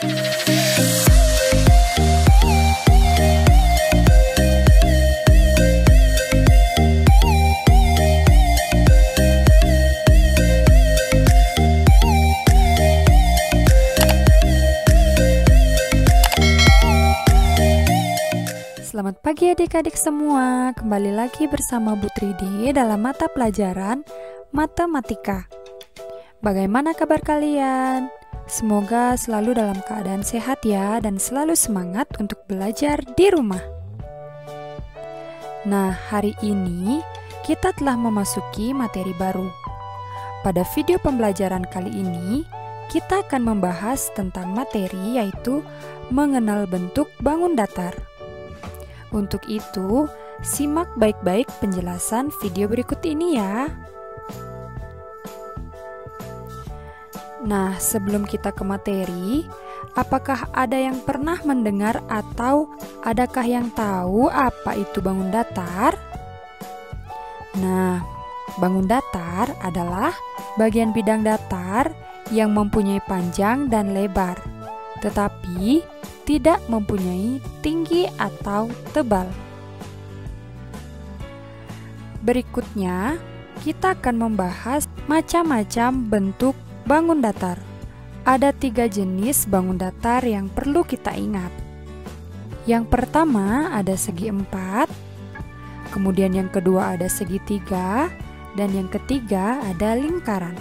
Selamat pagi adik-adik semua, kembali lagi bersama Bu Tridi dalam mata pelajaran Matematika. Bagaimana kabar kalian? Semoga selalu dalam keadaan sehat ya, dan selalu semangat untuk belajar di rumah. Nah, hari ini kita telah memasuki materi baru. Pada video pembelajaran kali ini, kita akan membahas tentang materi yaitu mengenal bentuk bangun datar. Untuk itu, simak baik-baik penjelasan video berikut ini ya. Nah, sebelum kita ke materi, apakah ada yang pernah mendengar atau adakah yang tahu apa itu bangun datar? Nah, bangun datar adalah bagian bidang datar yang mempunyai panjang dan lebar, tetapi tidak mempunyai tinggi atau tebal. Berikutnya, kita akan membahas macam-macam bentuk bangun datar. Ada 3 jenis bangun datar yang perlu kita ingat. Yang pertama ada segi 4, kemudian yang kedua ada segitiga, dan yang ketiga ada lingkaran.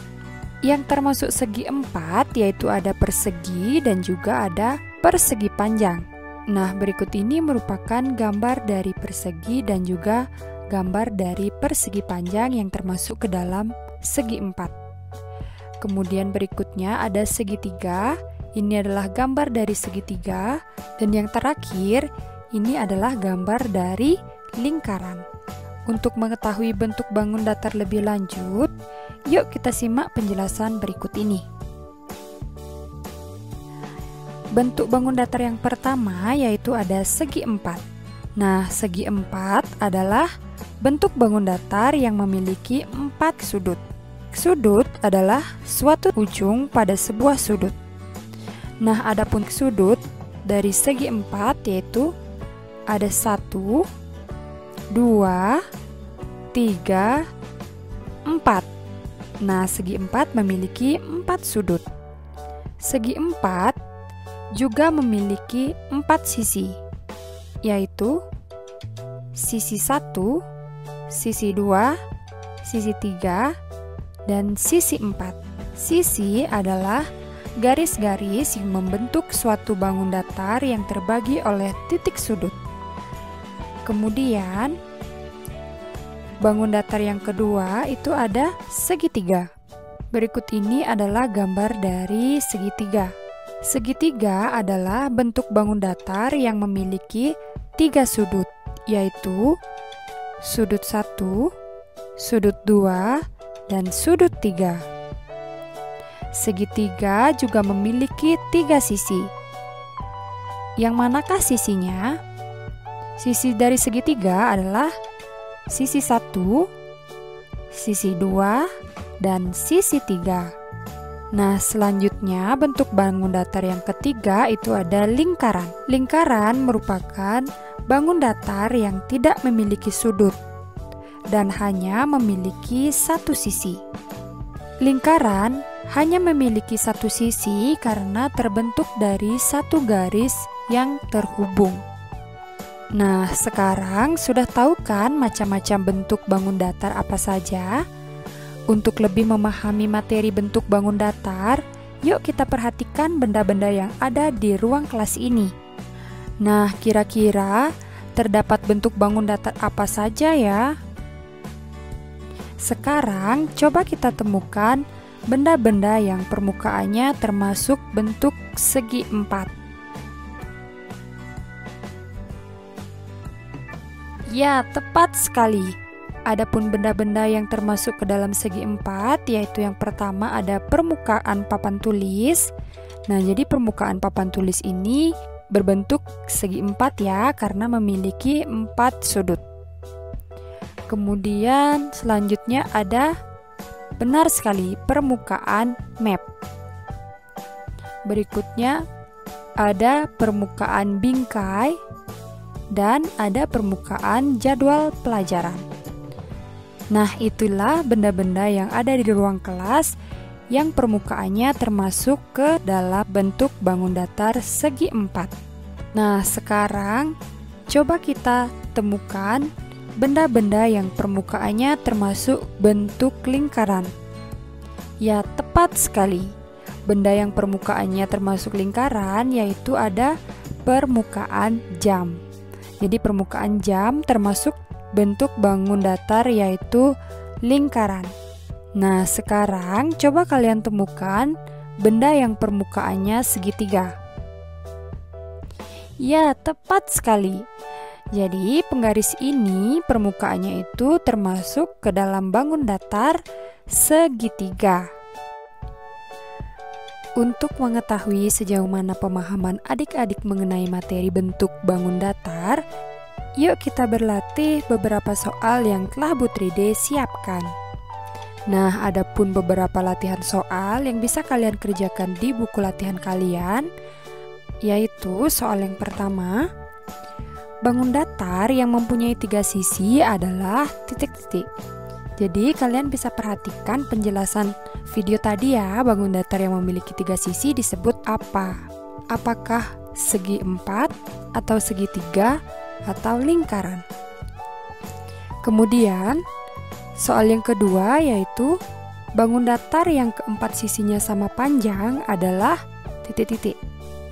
Yang termasuk segi 4 yaitu ada persegi dan juga ada persegi panjang. Nah, berikut ini merupakan gambar dari persegi dan juga gambar dari persegi panjang yang termasuk ke dalam segi 4. Kemudian berikutnya ada segitiga. Ini adalah gambar dari segitiga, dan yang terakhir ini adalah gambar dari lingkaran. Untuk mengetahui bentuk bangun datar lebih lanjut, yuk kita simak penjelasan berikut ini. Bentuk bangun datar yang pertama yaitu ada segi 4. Nah, segi 4 adalah bentuk bangun datar yang memiliki 4 sudut. Sudut adalah suatu ujung pada sebuah sudut. Nah, adapun sudut dari segi 4 yaitu ada 1, 2, 3, 4. Nah, segi 4 memiliki 4 sudut. Segi 4 juga memiliki 4 sisi, yaitu sisi 1, sisi 2, sisi 3, dan sisi 4. Sisi adalah garis-garis yang membentuk suatu bangun datar yang terbagi oleh titik sudut. Kemudian, bangun datar yang kedua itu ada segitiga. Berikut ini adalah gambar dari segitiga. Segitiga adalah bentuk bangun datar yang memiliki 3 sudut, yaitu sudut 1, sudut 2, dan sudut 3. Segitiga juga memiliki 3 sisi. Yang manakah sisinya? Sisi dari segitiga adalah sisi 1, sisi 2, dan sisi 3. Nah, selanjutnya bentuk bangun datar yang ketiga itu ada lingkaran. Lingkaran merupakan bangun datar yang tidak memiliki sudut dan hanya memiliki 1 sisi. Lingkaran hanya memiliki 1 sisi karena terbentuk dari 1 garis yang terhubung. Nah, sekarang sudah tahu kan macam-macam bentuk bangun datar apa saja? Untuk lebih memahami materi bentuk bangun datar, yuk kita perhatikan benda-benda yang ada di ruang kelas ini. Nah, kira-kira terdapat bentuk bangun datar apa saja ya? Sekarang coba kita temukan benda-benda yang permukaannya termasuk bentuk segi 4. Ya, tepat sekali. Adapun benda-benda yang termasuk ke dalam segi 4, yaitu yang pertama ada permukaan papan tulis. Nah, jadi permukaan papan tulis ini berbentuk segi 4 ya, karena memiliki 4 sudut. Kemudian selanjutnya ada, benar sekali, permukaan map. Berikutnya ada permukaan bingkai, dan ada permukaan jadwal pelajaran. Nah, itulah benda-benda yang ada di ruang kelas yang permukaannya termasuk ke dalam bentuk bangun datar segi 4. Nah, sekarang coba kita temukan benda-benda yang permukaannya termasuk bentuk lingkaran. Ya, tepat sekali. Benda yang permukaannya termasuk lingkaran yaitu ada permukaan jam. Jadi permukaan jam termasuk bentuk bangun datar yaitu lingkaran. Nah, sekarang coba kalian temukan benda yang permukaannya segitiga. Ya, tepat sekali. Jadi penggaris ini permukaannya itu termasuk ke dalam bangun datar segitiga. Untuk mengetahui sejauh mana pemahaman adik-adik mengenai materi bentuk bangun datar, yuk kita berlatih beberapa soal yang telah Bu Tride siapkan. Nah, ada pun beberapa latihan soal yang bisa kalian kerjakan di buku latihan kalian, yaitu soal yang pertama, bangun datar yang mempunyai 3 sisi adalah titik-titik. Jadi kalian bisa perhatikan penjelasan video tadi ya, bangun datar yang memiliki 3 sisi disebut apa? Apakah segi 4 atau segitiga atau lingkaran? Kemudian soal yang kedua yaitu bangun datar yang keempat sisinya sama panjang adalah titik-titik.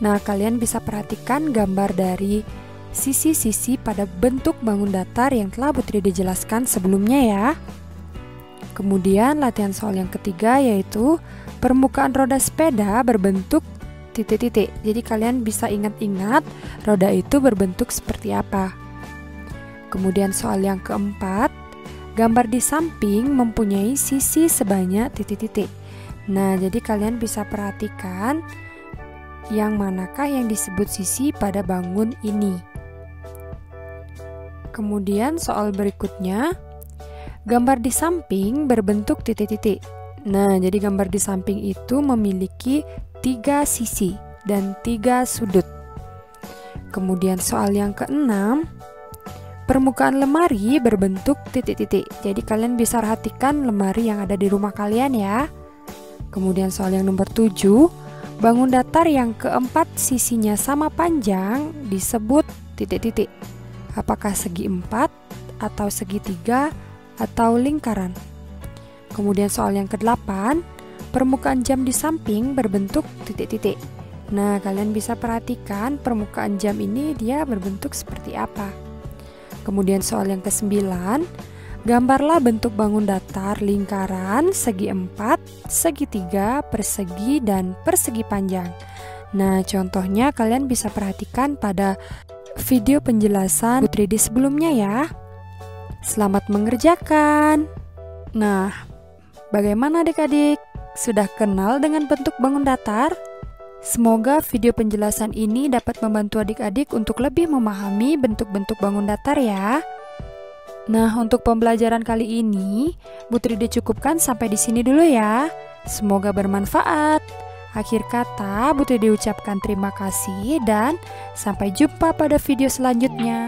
Nah, kalian bisa perhatikan gambar dari sisi-sisi pada bentuk bangun datar yang telah Bu Tride jelaskan sebelumnya ya. Kemudian latihan soal yang ketiga yaitu permukaan roda sepeda berbentuk titik-titik. Jadi kalian bisa ingat-ingat roda itu berbentuk seperti apa. Kemudian soal yang keempat, gambar di samping mempunyai sisi sebanyak titik-titik. Nah, jadi kalian bisa perhatikan yang manakah yang disebut sisi pada bangun ini. Kemudian soal berikutnya, gambar di samping berbentuk titik-titik. Nah, jadi gambar di samping itu memiliki 3 sisi dan 3 sudut. Kemudian soal yang keenam, permukaan lemari berbentuk titik-titik. Jadi kalian bisa perhatikan lemari yang ada di rumah kalian ya. Kemudian soal yang nomor 7, bangun datar yang keempat sisinya sama panjang disebut titik-titik. Apakah segi 4 atau segitiga atau lingkaran? Kemudian soal yang ke-8, permukaan jam di samping berbentuk titik-titik. Nah, kalian bisa perhatikan permukaan jam ini dia berbentuk seperti apa. Kemudian soal yang ke-9, gambarlah bentuk bangun datar lingkaran segi 4, segitiga, persegi, dan persegi panjang. Nah, contohnya kalian bisa perhatikan pada video penjelasan Bu Tride sebelumnya ya. Selamat mengerjakan. Nah, bagaimana adik-adik? Sudah kenal dengan bentuk bangun datar? Semoga video penjelasan ini dapat membantu adik-adik untuk lebih memahami bentuk-bentuk bangun datar ya. Nah, untuk pembelajaran kali ini, Bu Tride cukupkan sampai di sini dulu ya. Semoga bermanfaat. Akhir kata, Bu Tride ucapkan terima kasih dan sampai jumpa pada video selanjutnya.